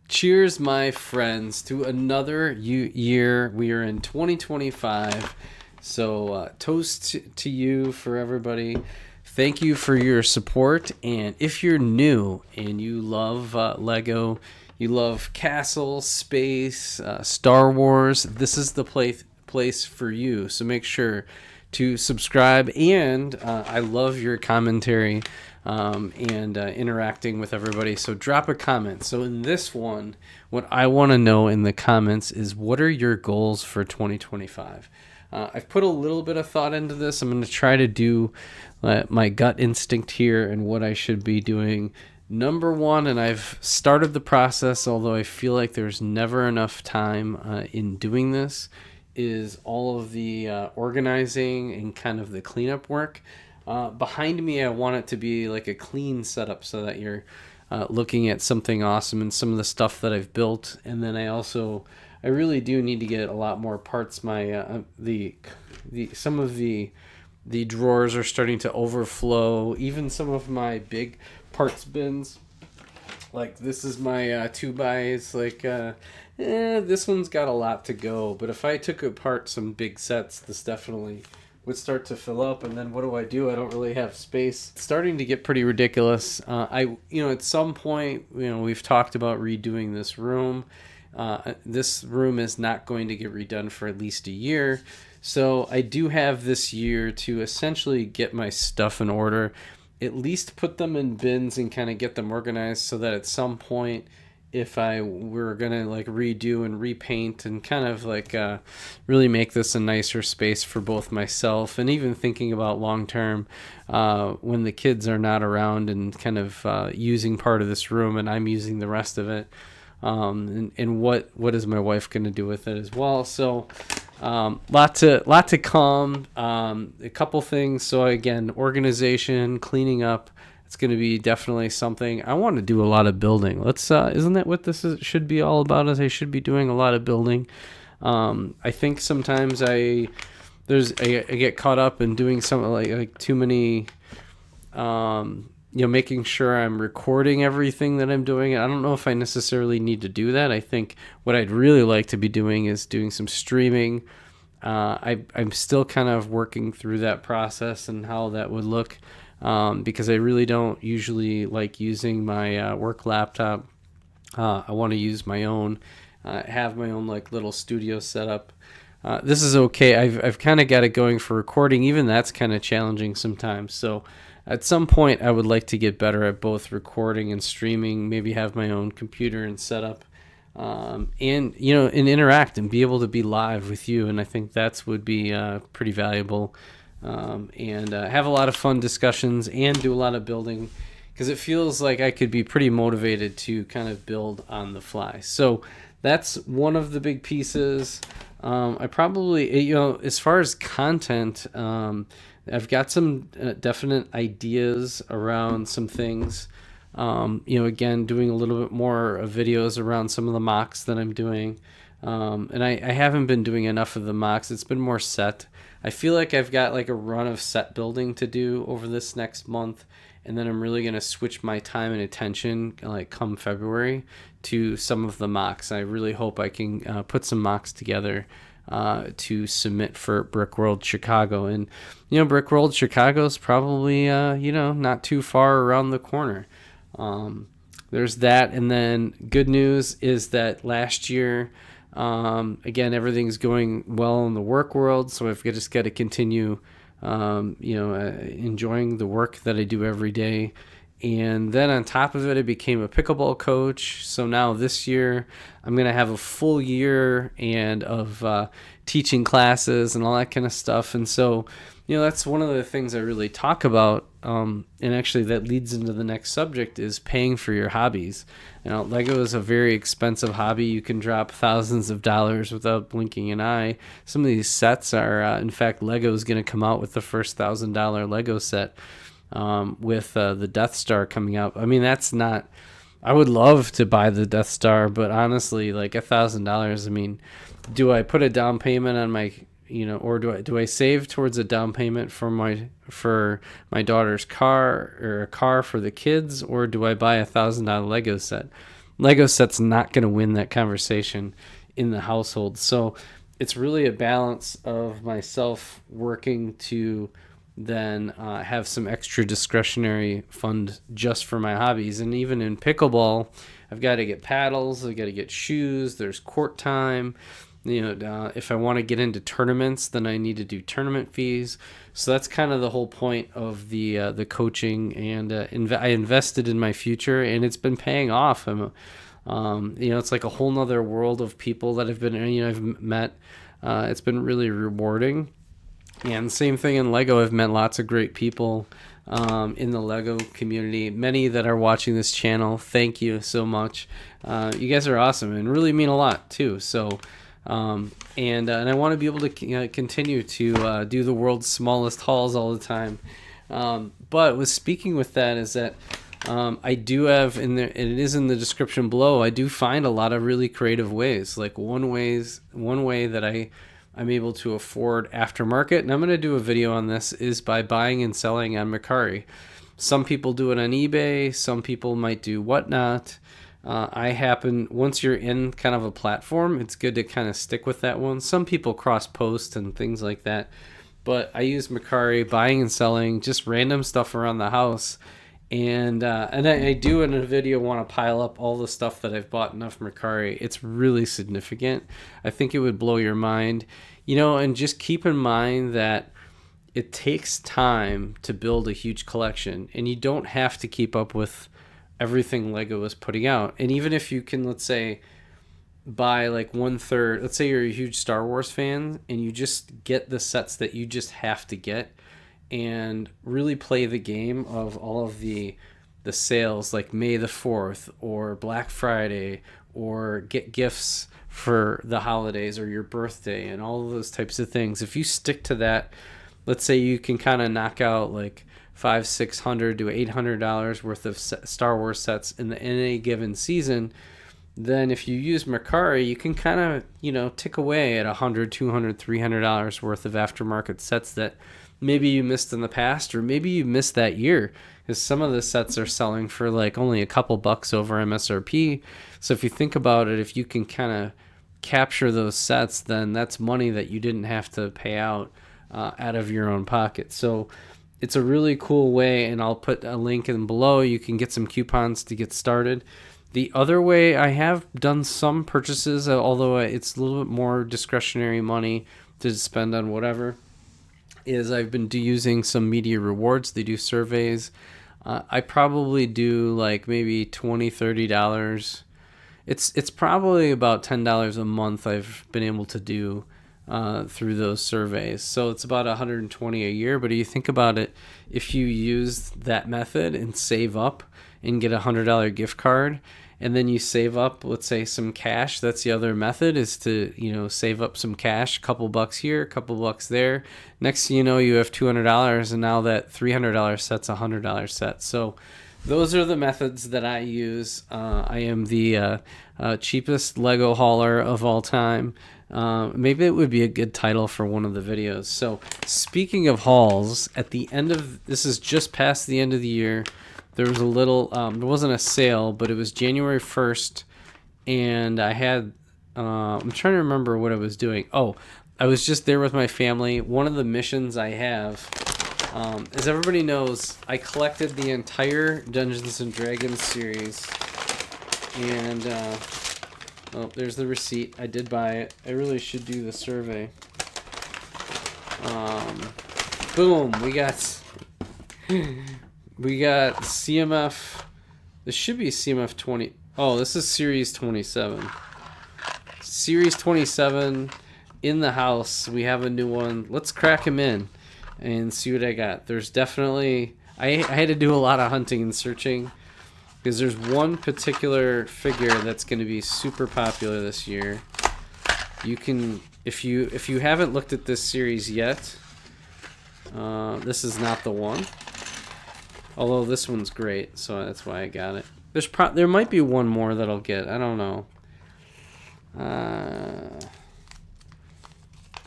Cheers, my friends, to another year. We are in 2025. So, toast to you for everybody. Thank you for your support. And if you're new and you love Lego, you love castle, space, Star Wars, this is the place for you. So make sure to subscribe. And I love your commentary and interacting with everybody. So drop a comment. So in this one, what I want to know in the comments is, what are your goals for 2025? I've put a little bit of thought into this. I'm going to try to do my gut instinct here and what I should be doing. Number one, and I've started the process, although I feel like there's never enough time in doing this, is all of the organizing and kind of the cleanup work. Behind me, I want it to be like a clean setup so that you're looking at something awesome and some of the stuff that I've built. And then I really do need to get a lot more parts. My some of the drawers are starting to overflow. Even some of my big parts bins, like this is my 2x. This one's got a lot to go. But if I took apart some big sets, this definitely would start to fill up. And then what do? I don't really have space. It's starting to get pretty ridiculous. At some point, we've talked about redoing this room. This room is not going to get redone for at least a year. So I do have this year to essentially get my stuff in order, at least put them in bins and kind of get them organized so that at some point, if I were going to redo and repaint and kind of really make this a nicer space for both myself and even thinking about long term when the kids are not around and kind of using part of this room and I'm using the rest of it. And what is my wife going to do with it as well? So lot to come. A couple things. So again, organization, cleaning up. It's going to be definitely something. I want to do a lot of building. Isn't that what should be all about? Is I should be doing a lot of building. I think sometimes I get caught up in doing something like too many, making sure I'm recording everything that I'm doing. I don't know if I necessarily need to do that. I think what I'd really like to be doing is doing some streaming. I'm still kind of working through that process and how that would look. Because I really don't usually like using my work laptop. I want to use my own, have my own little studio setup. This is okay. I've kind of got it going for recording. Even that's kind of challenging sometimes. So at some point, I would like to get better at both recording and streaming. Maybe have my own computer and setup, and interact and be able to be live with you. And I think that would be pretty valuable. And have a lot of fun discussions and do a lot of building, because it feels like I could be pretty motivated to kind of build on the fly. So that's one of the big pieces. I probably, as far as content, I've got some definite ideas around some things. Again, doing a little bit more of videos around some of the mocks that I'm doing. And I haven't been doing enough of the mocks. It's been more set. I feel like I've got a run of set building to do over this next month, and then I'm really going to switch my time and attention come February to some of the mocks. I really hope I can put some mocks together to submit for Brickworld Chicago. And Brickworld Chicago is probably not too far around the corner. There's that. And then good news is that last year, again, everything's going well in the work world, so I've just got to continue, enjoying the work that I do every day. And then on top of it, I became a pickleball coach. So now this year, I'm going to have a full year of teaching classes and all that kind of stuff. And so, that's one of the things I really talk about. And actually that leads into the next subject, is paying for your hobbies. Lego is a very expensive hobby. You can drop thousands of dollars without blinking an eye. Some of these sets are, in fact, Lego is going to come out with the first $1,000 Lego set with the Death Star coming out. I mean, that's not, I would love to buy the Death Star, but honestly, $1,000, I mean, do I put a down payment on my, or do I save towards a down payment for my daughter's car, or a car for the kids, or do I buy $1,000 Lego set? Lego set's not going to win that conversation in the household. So it's really a balance of myself working to then have some extra discretionary fund just for my hobbies. And even in pickleball, I've got to get paddles, I've got to get shoes, there's court time. If I want to get into tournaments, then I need to do tournament fees. So that's kind of the whole point of the coaching, and I invested in my future, and it's been paying off. It's like a whole nother world of people that I've met. It's been really rewarding. And same thing in Lego. I've met lots of great people in the Lego community. Many that are watching this channel, thank you so much. You guys are awesome and really mean a lot too. So. And I want to be able to continue to do the world's smallest hauls all the time. But with speaking with that is that I do have in there, and it is in the description below, I do find a lot of really creative ways. Like one way that I'm able to afford aftermarket, and I'm going to do a video on this, is by buying and selling on Mercari. Some people do it on eBay. Some people might do Whatnot. Once you're in kind of a platform, it's good to kind of stick with that one. Some people cross post and things like that, but I use Mercari, buying and selling, just random stuff around the house. And I do in a video want to pile up all the stuff that I've bought off Mercari. It's really significant. I think it would blow your mind, and just keep in mind that it takes time to build a huge collection, and you don't have to keep up with everything Lego is putting out. And even if you can, let's say, buy like 1/3, let's say you're a huge Star Wars fan and you just get the sets that you just have to get, and really play the game of all of the sales like May the 4th or Black Friday, or get gifts for the holidays or your birthday and all of those types of things. If you stick to that, let's say you can kind of knock out like $500-$600 to $800 worth of Star Wars sets in any given season, then if you use Mercari, you can kind of tick away at $100, $200, $300 worth of aftermarket sets that maybe you missed in the past, or maybe you missed that year, because some of the sets are selling for like only a couple bucks over MSRP. So if you think about it, if you can kind of capture those sets, then that's money that you didn't have to pay out of your own pocket. So it's a really cool way, and I'll put a link in below. You can get some coupons to get started. The other way, I have done some purchases, although it's a little bit more discretionary money to spend on whatever, is I've been using some media rewards. They do surveys. I probably do like maybe $20-$30. It's probably about $10 a month I've been able to do through those surveys. So it's about $120 a year. But if you think about it, if you use that method and save up and get a $100 gift card, and then you save up, let's say, some cash, that's the other method, is to save up some cash, a couple bucks here, a couple bucks there. Next thing you know, you have $200, and now that $300 set's a $100 set. So those are the methods that I use. I am the cheapest Lego hauler of all time. Maybe it would be a good title for one of the videos. So speaking of hauls, at the end of this is just past the end of the year, there was a little there wasn't a sale, but it was January 1st, and I had I'm trying to remember what I was doing. I was just there with my family. One of the missions I have, as everybody knows, I collected the entire Dungeons and Dragons series, and there's the receipt. I did buy it. I really should do the survey. Boom, we got CMF. This should be CMF 20. Oh, this is Series 27. Series 27 in the house. We have a new one. Let's crack him in and see what I got. There's definitely... I had to do a lot of hunting and searching, because there's one particular figure that's going to be super popular this year. You can, if you haven't looked at this series yet, this is not the one. Although this one's great, so that's why I got it. There might be one more that I'll get. I don't know.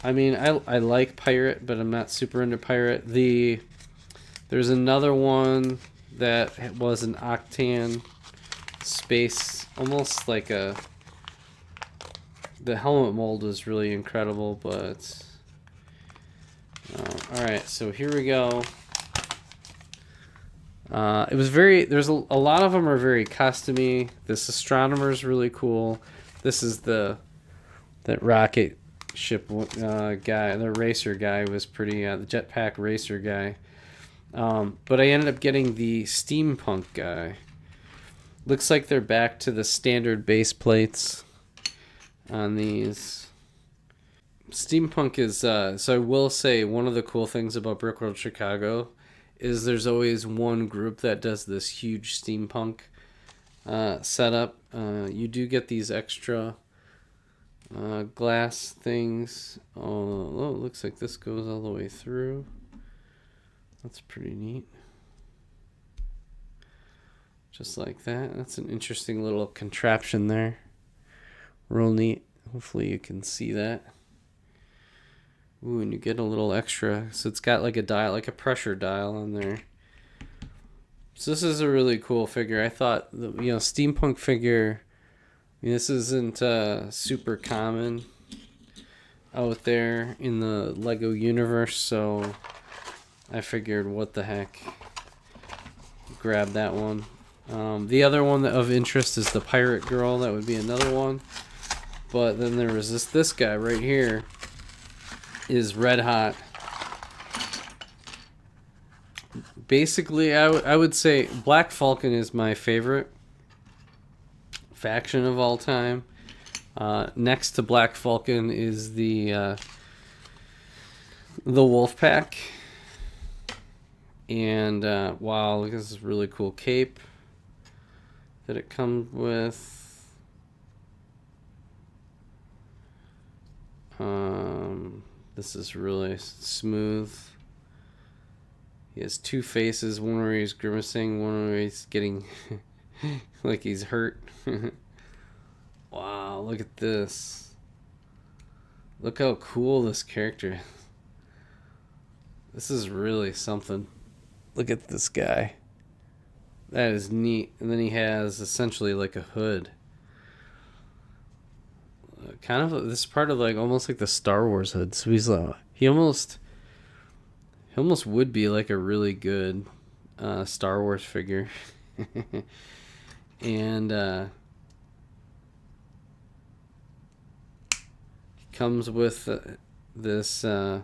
I mean, I like Pirate, but I'm not super into Pirate. There's another one that was an Octan space almost like a... The helmet mold is really incredible, but... Alright, so here we go. It was very... There's a lot of them are very custom-y. This astronomer is really cool. This is that rocket ship guy. The racer guy was pretty... the jetpack racer guy. But I ended up getting the steampunk guy. Looks like they're back to the standard base plates on these. Steampunk is, so I will say, one of the cool things about Brickworld Chicago is there's always one group that does this huge steampunk setup. You do get these extra glass things. Oh, it looks like this goes all the way through. That's pretty neat. Just like that. That's an interesting little contraption there. Real neat. Hopefully you can see that. Ooh, and you get a little extra. So it's got like a dial, like a pressure dial on there. So this is a really cool figure. I thought, steampunk figure, this isn't super common out there in the Lego universe. So I figured, what the heck, grab that one. The other one of interest is the pirate girl. That would be another one. But then there was this guy right here is red hot. Basically, I would say Black Falcon is my favorite faction of all time. Next to Black Falcon is the Wolfpack. And wow, look at this really cool cape that it comes with. This is really smooth. He has two faces, one where he's grimacing, one where he's getting like he's hurt. Wow, look at this. Look how cool this character is. This is really something. Look at this guy. That is neat. And then he has essentially like a hood. Kind of this is part of like almost like the Star Wars hood. So he almost would be like a really good Star Wars figure. And he comes with this I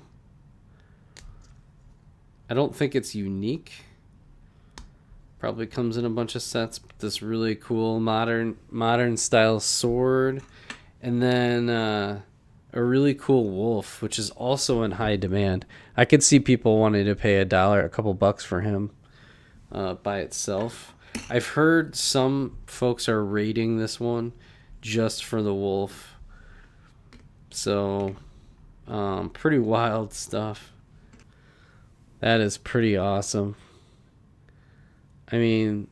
don't think it's unique. Probably comes in a bunch of sets. But this really cool modern style sword. And then a really cool wolf, which is also in high demand. I could see people wanting to pay a couple bucks for him by itself. I've heard some folks are rating this one just for the wolf. So, pretty wild stuff. That is pretty awesome. I mean,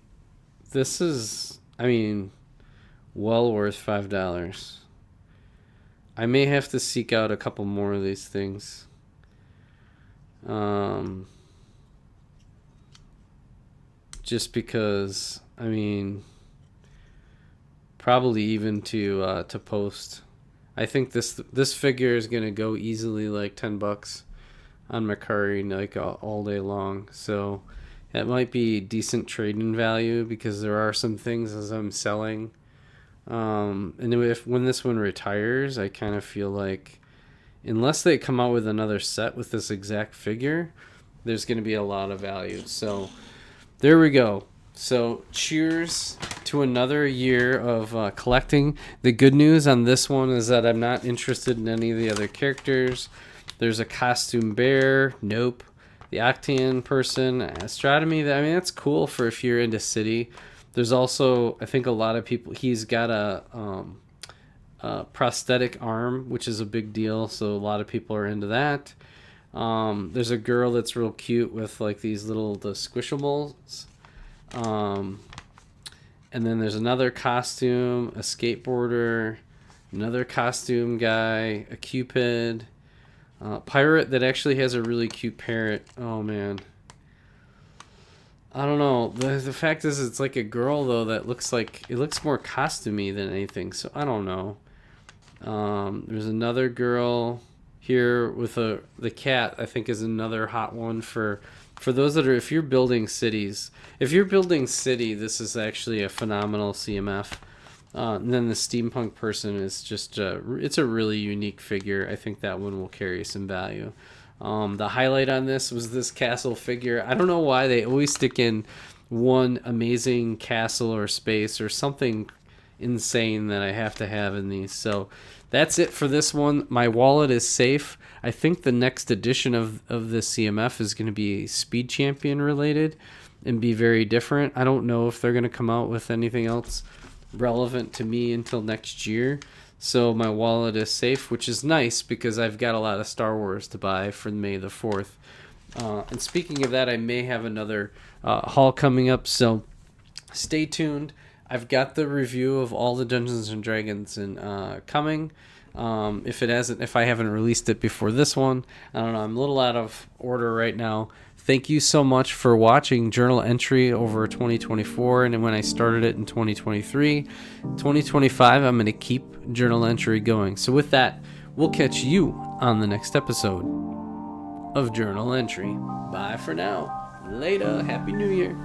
this is, well worth $5. I may have to seek out a couple more of these things. Just because, probably even to post. I think this figure is gonna go easily like $10 on Mercari like all day long. So that might be decent trade-in value because there are some things as I'm selling. And when this one retires, I kind of feel like unless they come out with another set with this exact figure, there's going to be a lot of value. So there we go. So cheers to another year of collecting. The good news on this one is that I'm not interested in any of the other characters. There's a costume bear. Nope. The Octane person. Astronomy. That's cool for if you're into City. There's also, I think a lot of people, he's got a prosthetic arm, which is a big deal. So a lot of people are into that. There's a girl that's real cute with like these the squishables. And then there's another costume, a skateboarder, another costume guy, a Cupid, pirate that actually has a really cute parrot. Oh man. I don't know. The fact is, it's like a girl though that looks like it looks more costumey than anything. So I don't know. There's another girl here with the cat. I think is another hot one for those that are, if you're building cities. If you're building city, this is actually a phenomenal CMF. And then the steampunk person is just it's a really unique figure. I think that one will carry some value. The highlight on this was this castle figure. I don't know why they always stick in one amazing castle or space or something insane that I have to have in these. So that's it for this one. My wallet is safe. I think the next edition of this CMF is going to be Speed Champion related and be very different. I don't know if they're going to come out with anything else relevant to me until next year. So my wallet is safe, which is nice because I've got a lot of Star Wars to buy for May the 4th. And speaking of that, I may have another haul coming up, so stay tuned. I've got the review of all the Dungeons and Dragons coming. If I haven't released it before this one, I don't know. I'm a little out of order right now. Thank you so much for watching Journal Entry over 2024 and when I started it in 2023. 2025, I'm going to keep Journal Entry going. So with that, we'll catch you on the next episode of Journal Entry. Bye for now. Later. Happy New Year.